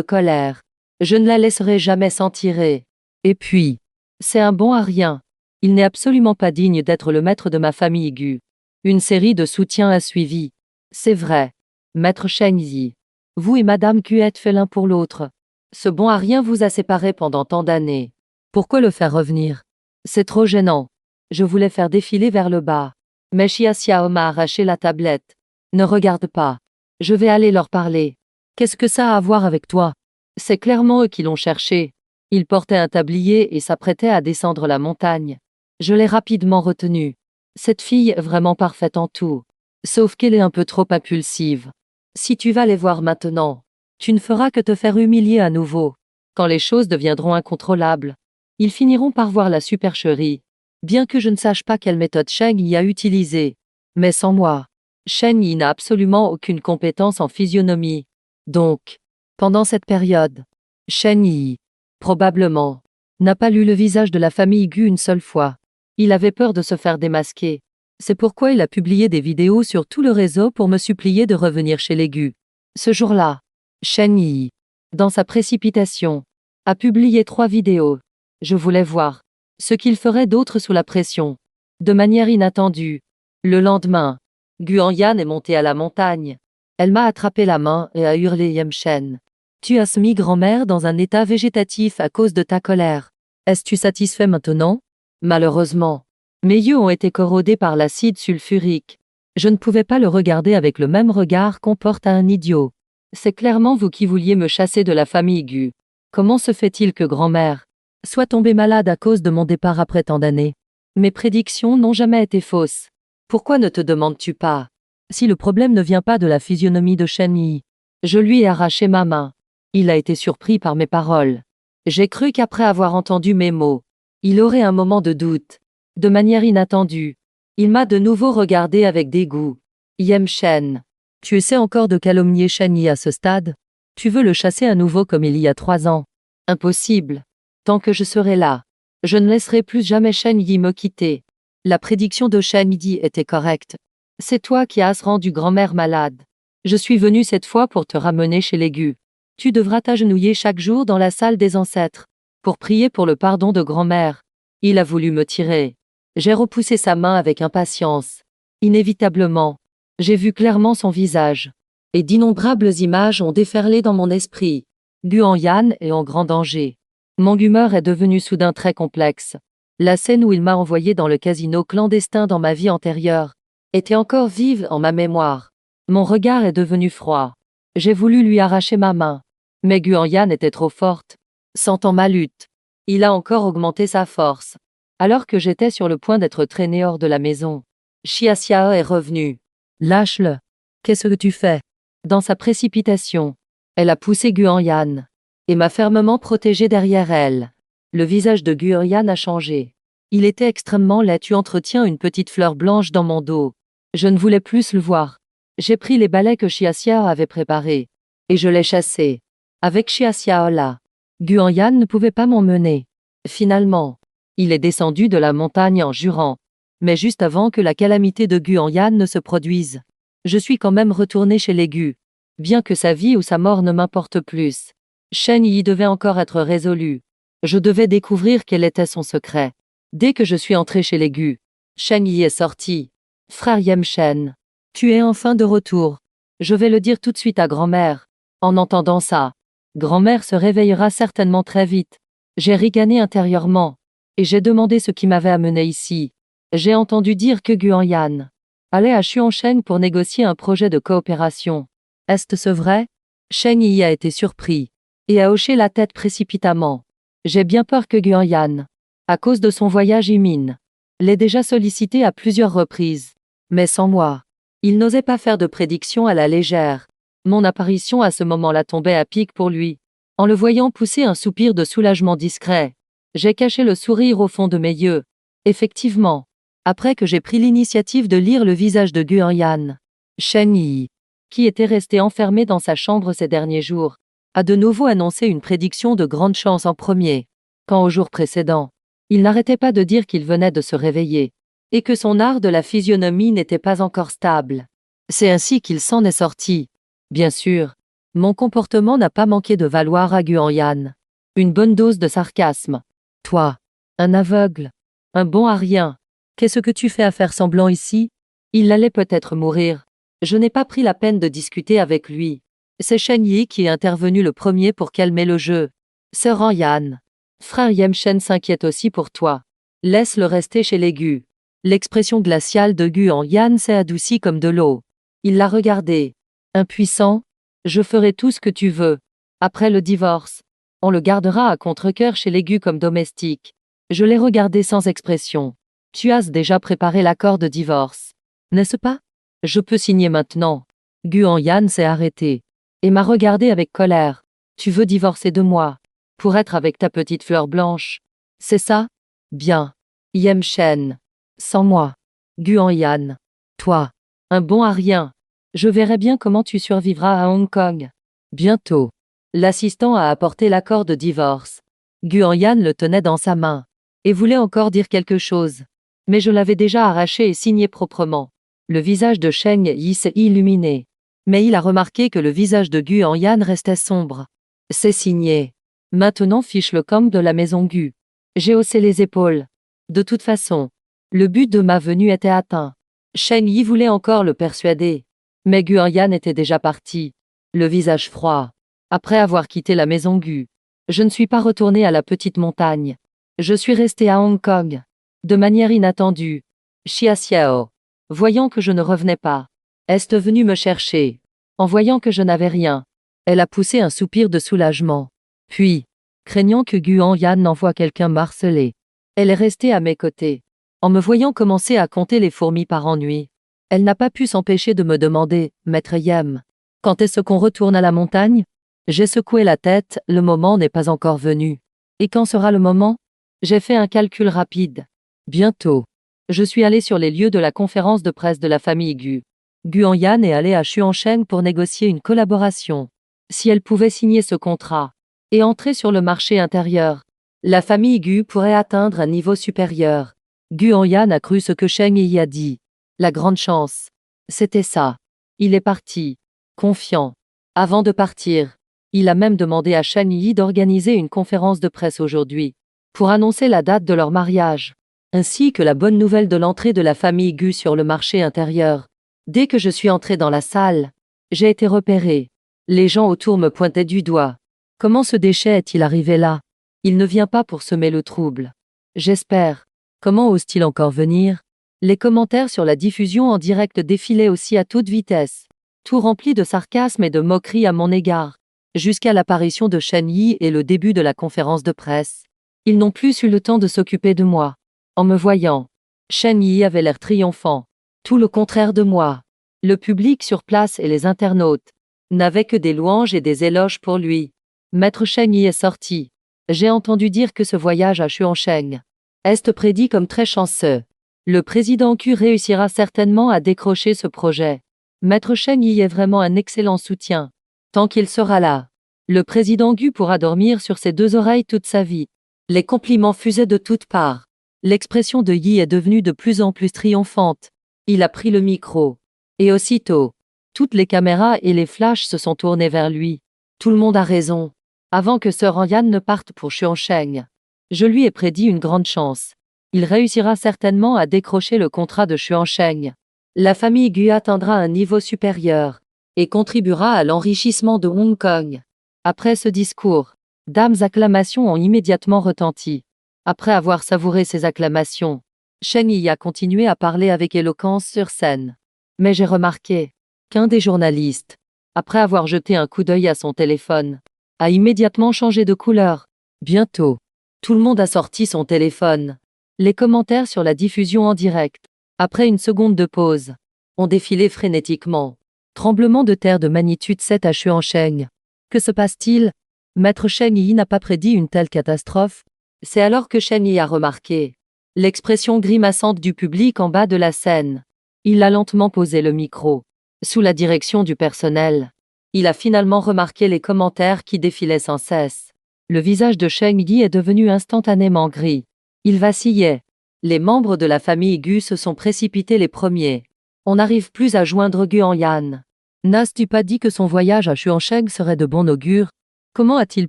[SPEAKER 1] colère. Je ne la laisserai jamais s'en tirer. Et puis, c'est un bon à rien. Il n'est absolument pas digne d'être le maître de ma famille Gu. Une série de soutiens a suivi. C'est vrai. Maître Shen Yi, vous et Madame Gu êtes faits l'un pour l'autre. Ce bon à rien vous a séparés pendant tant d'années. Pourquoi le faire revenir? C'est trop gênant. Je voulais faire défiler vers le bas. Mais Xia Xiao m'a arraché la tablette. Ne regarde pas. Je vais aller leur parler. Qu'est-ce que ça a à voir avec toi? C'est clairement eux qui l'ont cherché. Ils portaient un tablier et s'apprêtaient à descendre la montagne. Je l'ai rapidement retenue. Cette fille est vraiment parfaite en tout. Sauf qu'elle est un peu trop impulsive. Si tu vas les voir maintenant, tu ne feras que te faire humilier à nouveau. Quand les choses deviendront incontrôlables, ils finiront par voir la supercherie. Bien que je ne sache pas quelle méthode Shen Yi a utilisée. Mais sans moi, Shen Yi n'a absolument aucune compétence en physionomie. Donc, pendant cette période, Shen Yi, probablement, n'a pas lu le visage de la famille Gu une seule fois. Il avait peur de se faire démasquer. C'est pourquoi il a publié des vidéos sur tout le réseau pour me supplier de revenir chez les Gu. Ce jour-là, Shen Yi, dans sa précipitation, a publié 3 vidéos. Je voulais voir ce qu'il ferait d'autre sous la pression. De manière inattendue, le lendemain, Guan-Yan est montée à la montagne. Elle m'a attrapé la main et a hurlé Yem Shen. Tu as mis grand-mère dans un état végétatif à cause de ta colère. Es-tu satisfait maintenant? Malheureusement, mes yeux ont été corrodés par l'acide sulfurique. Je ne pouvais pas le regarder avec le même regard qu'on porte à un idiot. C'est clairement vous qui vouliez me chasser de la famille Gu. Comment se fait-il que grand-mère soit tombée malade à cause de mon départ après tant d'années? Mes prédictions n'ont jamais été fausses. Pourquoi ne te demandes-tu pas si le problème ne vient pas de la physionomie de Shen Yi? Je lui ai arraché ma main. Il a été surpris par mes paroles. J'ai cru qu'après avoir entendu mes mots, il aurait un moment de doute. De manière inattendue, il m'a de nouveau regardé avec dégoût. Yem Shen, tu essaies encore de calomnier Shen Yi à ce stade? Tu veux le chasser à nouveau comme il y a 3 ans? Impossible. Tant que je serai là, je ne laisserai plus jamais Shen Yi me quitter. La prédiction de Shen Yi était correcte. C'est toi qui as rendu grand-mère malade. Je suis venu cette fois pour te ramener chez les Gu. Tu devras t'agenouiller chaque jour dans la salle des ancêtres, pour prier pour le pardon de grand-mère. Il a voulu me tirer. J'ai repoussé sa main avec impatience. Inévitablement, j'ai vu clairement son visage. Et d'innombrables images ont déferlé dans mon esprit. Guan-Yan est en grand danger. Mon humeur est devenue soudain très complexe. La scène où il m'a envoyé dans le casino clandestin dans ma vie antérieure était encore vive en ma mémoire. Mon regard est devenu froid. J'ai voulu lui arracher ma main. Mais Guan-Yan était trop forte. Sentant ma lutte, il a encore augmenté sa force. Alors que j'étais sur le point d'être traîné hors de la maison, Xia Xiao est revenue. Lâche-le. Qu'est-ce que tu fais? Dans sa précipitation, elle a poussé Guan-Yan et m'a fermement protégé derrière elle. Le visage de Guan-Yan a changé. Il était extrêmement laid. Tu entretiens une petite fleur blanche dans mon dos. Je ne voulais plus le voir. J'ai pris les balais que Xia Xiao avait préparés et je l'ai chassé. Avec Xia Xiao là, Guan-Yan ne pouvait pas m'emmener. Finalement, il est descendu de la montagne en jurant. Mais juste avant que la calamité de Guan-Yan ne se produise, je suis quand même retourné chez les Gu. Bien que sa vie ou sa mort ne m'importe plus, Shen Yi devait encore être résolu. Je devais découvrir quel était son secret. Dès que je suis entré chez les Gu, Shen Yi est sorti. Frère Yem Shen, tu es enfin de retour. Je vais le dire tout de suite à grand-mère. En entendant ça, grand-mère se réveillera certainement très vite. J'ai ricané intérieurement, et j'ai demandé ce qui m'avait amené ici. J'ai entendu dire que Guan-Yan allait à Xuancheng pour négocier un projet de coopération. Est-ce vrai? Shen Yi a été surpris et a hoché la tête précipitamment. J'ai bien peur que Guan-Yan, à cause de son voyage Yimin, l'ait déjà sollicité à plusieurs reprises. Mais sans moi, il n'osait pas faire de prédictions à la légère. Mon apparition à ce moment-là tombait à pic pour lui. En le voyant pousser un soupir de soulagement discret, j'ai caché le sourire au fond de mes yeux. Effectivement, après que j'ai pris l'initiative de lire le visage de Guan-Yan, Shen Yi, qui était resté enfermé dans sa chambre ces derniers jours, a de nouveau annoncé une prédiction de grande chance en premier, quand au jour précédent, il n'arrêtait pas de dire qu'il venait de se réveiller, et que son art de la physionomie n'était pas encore stable. C'est ainsi qu'il s'en est sorti. Bien sûr, mon comportement n'a pas manqué de valoir à Guan-Yan une bonne dose de sarcasme. Toi, un aveugle, un bon à rien, qu'est-ce que tu fais à faire semblant ici? Il allait peut-être mourir. Je n'ai pas pris la peine de discuter avec lui. C'est Shen Yi qui est intervenu le premier pour calmer le jeu. Sœur Yan, frère Yem Shen s'inquiète aussi pour toi. Laisse-le rester chez les Gu. L'expression glaciale de Guan-Yan s'est adoucie comme de l'eau. Il l'a regardé. Impuissant, je ferai tout ce que tu veux. Après le divorce, on le gardera à contre-cœur chez les Gu comme domestique. Je l'ai regardé sans expression. Tu as déjà préparé l'accord de divorce, n'est-ce pas? Je peux signer maintenant. Guan-Yan s'est arrêté et m'a regardé avec colère. Tu veux divorcer de moi pour être avec ta petite fleur blanche? C'est ça? Bien. Yem Shen. Sans moi. Guan-Yan. Toi. Un bon à rien. Je verrai bien comment tu survivras à Hong Kong. Bientôt. L'assistant a apporté l'accord de divorce. Guan-Yan le tenait dans sa main et voulait encore dire quelque chose. Mais je l'avais déjà arraché et signé proprement. Le visage de Shen Yi s'est illuminé. Mais il a remarqué que le visage de Guan-Yan restait sombre. C'est signé. Maintenant fiche le camp de la maison Gu. J'ai haussé les épaules. De toute façon, le but de ma venue était atteint. Shen Yi voulait encore le persuader. Mais Guan-Yan était déjà parti. Le visage froid. Après avoir quitté la maison Gu, je ne suis pas retourné à la petite montagne. Je suis resté à Hong Kong. De manière inattendue, Xia Xiao, voyant que je ne revenais pas, est venue me chercher. En voyant que je n'avais rien, elle a poussé un soupir de soulagement. Puis, craignant que Guan Yan n'envoie quelqu'un m'harceler. Elle est restée à mes côtés. En me voyant commencer à compter les fourmis par ennui, elle n'a pas pu s'empêcher de me demander, Maître Yam, quand est-ce qu'on retourne à la montagne? J'ai secoué la tête, le moment n'est pas encore venu. Et quand sera le moment? J'ai fait un calcul rapide. Bientôt. Je suis allé sur les lieux de la conférence de presse de la famille Gu. Guan Yan est allée à Xuancheng pour négocier une collaboration. Si elle pouvait signer ce contrat et entrer sur le marché intérieur, la famille Gu pourrait atteindre un niveau supérieur. Guan Yan a cru ce que Sheng Yi a dit. La grande chance. C'était ça. Il est parti. Confiant. Avant de partir, il a même demandé à Sheng Yi d'organiser une conférence de presse aujourd'hui, pour annoncer la date de leur mariage, ainsi que la bonne nouvelle de l'entrée de la famille Gu sur le marché intérieur. Dès que je suis entré dans la salle, j'ai été repéré. Les gens autour me pointaient du doigt. Comment ce déchet est-il arrivé là? Il ne vient pas pour semer le trouble. J'espère. Comment ose-t-il encore venir? Les commentaires sur la diffusion en direct défilaient aussi à toute vitesse, tout rempli de sarcasme et de moquerie à mon égard, jusqu'à l'apparition de Shen Yi et le début de la conférence de presse. Ils n'ont plus eu le temps de s'occuper de moi. En me voyant, Shen Yi avait l'air triomphant. Tout le contraire de moi. Le public sur place et les internautes n'avaient que des louanges et des éloges pour lui. Maître Shen Yi est sorti. J'ai entendu dire que ce voyage à Xuancheng est prédit comme très chanceux. Le président Q réussira certainement à décrocher ce projet. Maître Shen Yi est vraiment un excellent soutien. Tant qu'il sera là, le président Gu pourra dormir sur ses deux oreilles toute sa vie. Les compliments fusaient de toutes parts. L'expression de Yi est devenue de plus en plus triomphante. Il a pris le micro. Et aussitôt, toutes les caméras et les flashs se sont tournés vers lui. Tout le monde a raison. Avant que Sir Yan ne parte pour Xuancheng, je lui ai prédit une grande chance. Il réussira certainement à décrocher le contrat de Xuancheng. La famille Gu atteindra un niveau supérieur et contribuera à l'enrichissement de Hong Kong. Après ce discours, d'âmes acclamations ont immédiatement retenti. Après avoir savouré ces acclamations, Shen Yi a continué à parler avec éloquence sur scène. Mais j'ai remarqué qu'un des journalistes, après avoir jeté un coup d'œil à son téléphone, a immédiatement changé de couleur. Bientôt, tout le monde a sorti son téléphone. Les commentaires sur la diffusion en direct, après une seconde de pause, ont défilé frénétiquement. Tremblement de terre de magnitude 7 à Xuancheng. Que se passe-t-il? Maître Shen Yi n'a pas prédit une telle catastrophe. C'est alors que Shen Yi a remarqué l'expression grimaçante du public en bas de la scène. Il a lentement posé le micro, sous la direction du personnel. Il a finalement remarqué les commentaires qui défilaient sans cesse. Le visage de Shen Yi est devenu instantanément gris. Il vacillait. Les membres de la famille Gu se sont précipités les premiers. On n'arrive plus à joindre Guan Yan. N'as-tu pas dit que son voyage à Xuancheng serait de bon augure? Comment a-t-il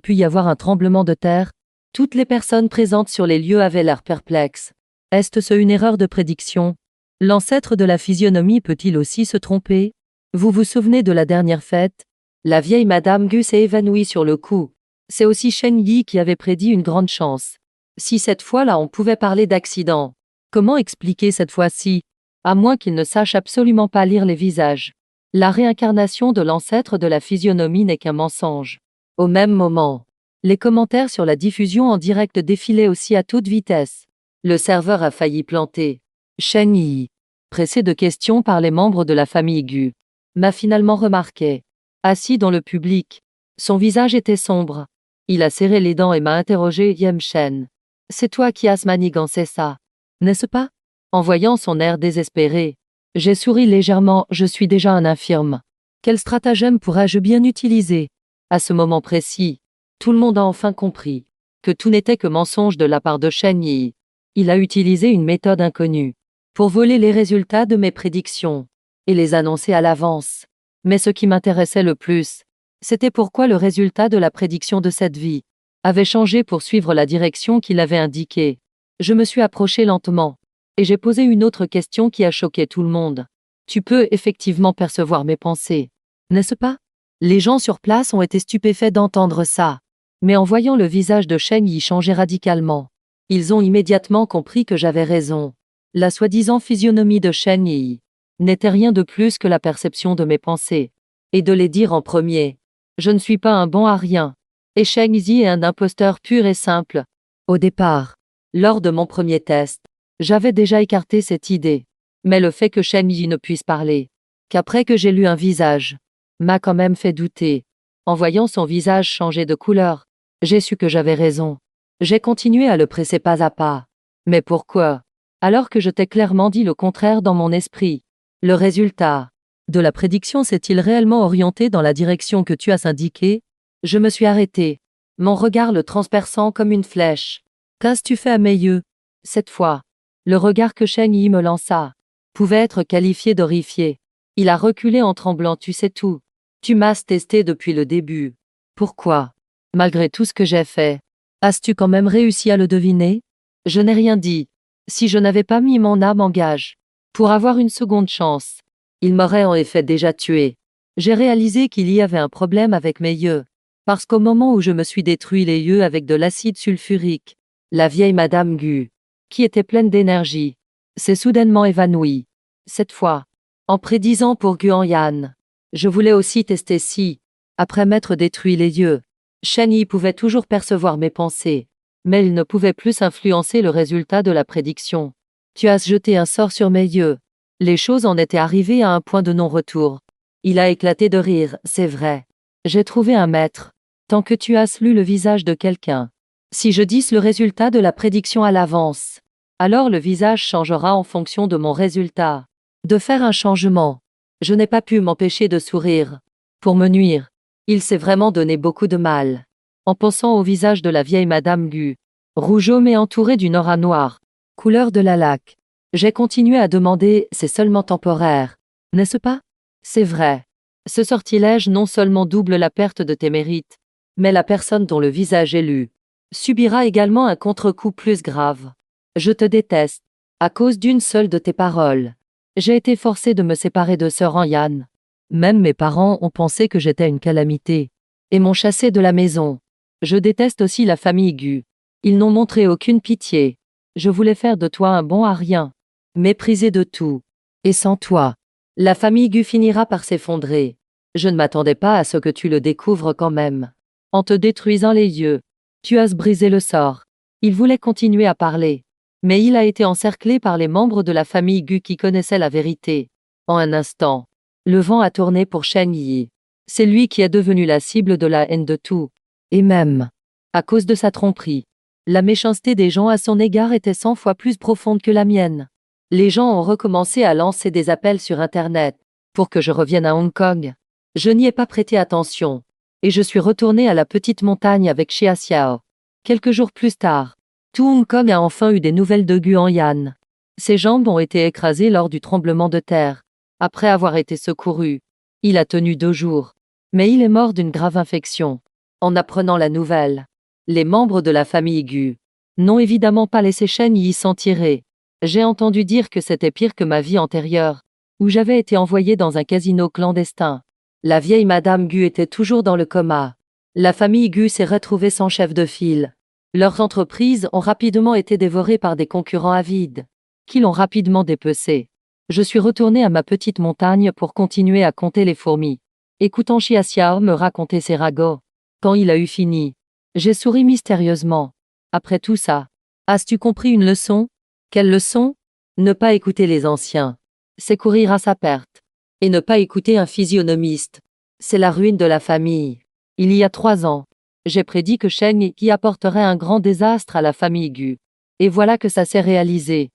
[SPEAKER 1] pu y avoir un tremblement de terre? Toutes les personnes présentes sur les lieux avaient l'air perplexes. Est-ce une erreur de prédiction? L'ancêtre de la physionomie peut-il aussi se tromper? Vous vous souvenez de la dernière fête? La vieille Madame Gu s'est évanouie sur le coup. C'est aussi Shen Yi qui avait prédit une grande chance. Si cette fois-là on pouvait parler d'accident, comment expliquer cette fois-ci? À moins qu'il ne sache absolument pas lire les visages. La réincarnation de l'ancêtre de la physionomie n'est qu'un mensonge. Au même moment, les commentaires sur la diffusion en direct défilaient aussi à toute vitesse. Le serveur a failli planter. Shen Yi, pressé de questions par les membres de la famille Gu, m'a finalement remarqué. Assis dans le public, son visage était sombre. Il a serré les dents et m'a interrogé. Yem Shen, c'est toi qui as manigancé ça, n'est-ce pas? En voyant son air désespéré, j'ai souri légèrement. Je suis déjà un infirme. Quel stratagème pourrais-je bien utiliser? À ce moment précis, tout le monde a enfin compris que tout n'était que mensonge de la part de Shen Yi. Il a utilisé une méthode inconnue pour voler les résultats de mes prédictions et les annoncer à l'avance. Mais ce qui m'intéressait le plus, c'était pourquoi le résultat de la prédiction de cette vie avait changé pour suivre la direction qu'il avait indiquée. Je me suis approché lentement et j'ai posé une autre question qui a choqué tout le monde. Tu peux effectivement percevoir mes pensées, n'est-ce pas? Les gens sur place ont été stupéfaits d'entendre ça. Mais en voyant le visage de Shen Yi changer radicalement, ils ont immédiatement compris que j'avais raison. La soi-disant physionomie de Shen Yi n'était rien de plus que la perception de mes pensées, et de les dire en premier. Je ne suis pas un bon à rien. Et Sheng Yi est un imposteur pur et simple. Au départ, lors de mon premier test, j'avais déjà écarté cette idée. Mais le fait que Sheng Yi ne puisse parler, qu'après que j'ai lu un visage, m'a quand même fait douter. En voyant son visage changer de couleur, j'ai su que j'avais raison. J'ai continué à le presser pas à pas. Mais pourquoi? Alors que je t'ai clairement dit le contraire dans mon esprit. Le résultat de la prédiction s'est-il réellement orienté dans la direction que tu as indiquée? Je me suis arrêté, mon regard le transperçant comme une flèche. Qu'as-tu fait à mes yeux? Cette fois, le regard que Sheng Yi me lança pouvait être qualifié d'horrifié. Il a reculé en tremblant, tu sais tout. Tu m'as testé depuis le début. Pourquoi? Malgré tout ce que j'ai fait, as-tu quand même réussi à le deviner? Je n'ai rien dit. Si je n'avais pas mis mon âme en gage pour avoir une seconde chance, il m'aurait en effet déjà tué. J'ai réalisé qu'il y avait un problème avec mes yeux. Parce qu'au moment où je me suis détruit les yeux avec de l'acide sulfurique, la vieille Madame Gu, qui était pleine d'énergie, s'est soudainement évanouie. Cette fois, en prédisant pour Guan-Yan, je voulais aussi tester si, après m'être détruit les yeux, Shen Yi pouvait toujours percevoir mes pensées, mais il ne pouvait plus influencer le résultat de la prédiction. Tu as jeté un sort sur mes yeux. Les choses en étaient arrivées à un point de non-retour. Il a éclaté de rire, c'est vrai. J'ai trouvé un maître. Tant que tu as lu le visage de quelqu'un. Si je dis le résultat de la prédiction à l'avance, alors le visage changera en fonction de mon résultat. De faire un changement. Je n'ai pas pu m'empêcher de sourire. Pour me nuire. Il s'est vraiment donné beaucoup de mal. En pensant au visage de la vieille Madame Gu, rougeaume et entourée d'une aura noire, couleur de la laque, j'ai continué à demander, c'est seulement temporaire, n'est-ce pas? C'est vrai. Ce sortilège non seulement double la perte de tes mérites, mais la personne dont le visage est lu subira également un contre-coup plus grave. Je te déteste, à cause d'une seule de tes paroles. J'ai été forcé de me séparer de Sœur Yan. Même mes parents ont pensé que j'étais une calamité, et m'ont chassé de la maison. Je déteste aussi la famille Gu. Ils n'ont montré aucune pitié. Je voulais faire de toi un bon à rien, méprisé de tout. Et sans toi, la famille Gu finira par s'effondrer. Je ne m'attendais pas à ce que tu le découvres quand même. En te détruisant les yeux, tu as brisé le sort. Il voulait continuer à parler, mais il a été encerclé par les membres de la famille Gu qui connaissaient la vérité. En un instant, le vent a tourné pour Sheng Yi. C'est lui qui est devenu la cible de la haine de tout. Et même, à cause de sa tromperie, la méchanceté des gens à son égard était 100 fois plus profonde que la mienne. Les gens ont recommencé à lancer des appels sur Internet pour que je revienne à Hong Kong. Je n'y ai pas prêté attention, et je suis retourné à la petite montagne avec Xia Xiao. Quelques jours plus tard, tout Hong Kong a enfin eu des nouvelles de Guan-Yan. Ses jambes ont été écrasées lors du tremblement de terre. Après avoir été secouru, il a tenu 2 jours, mais il est mort d'une grave infection. En apprenant la nouvelle, les membres de la famille Gu n'ont évidemment pas laissé Shen Yi s'en tirer. J'ai entendu dire que c'était pire que ma vie antérieure, où j'avais été envoyé dans un casino clandestin. La vieille Madame Gu était toujours dans le coma. La famille Gu s'est retrouvée sans chef de file. Leurs entreprises ont rapidement été dévorées par des concurrents avides, qui l'ont rapidement dépecé. Je suis retourné à ma petite montagne pour continuer à compter les fourmis, écoutant Xia Xiao me raconter ses ragots. Quand il a eu fini, j'ai souri mystérieusement. Après tout ça, as-tu compris une leçon? Quelle leçon? Ne pas écouter les anciens, c'est courir à sa perte. Et ne pas écouter un physionomiste, c'est la ruine de la famille. Il y a 3 ans, j'ai prédit que Sheng Yi apporterait un grand désastre à la famille Gu. Et voilà que ça s'est réalisé.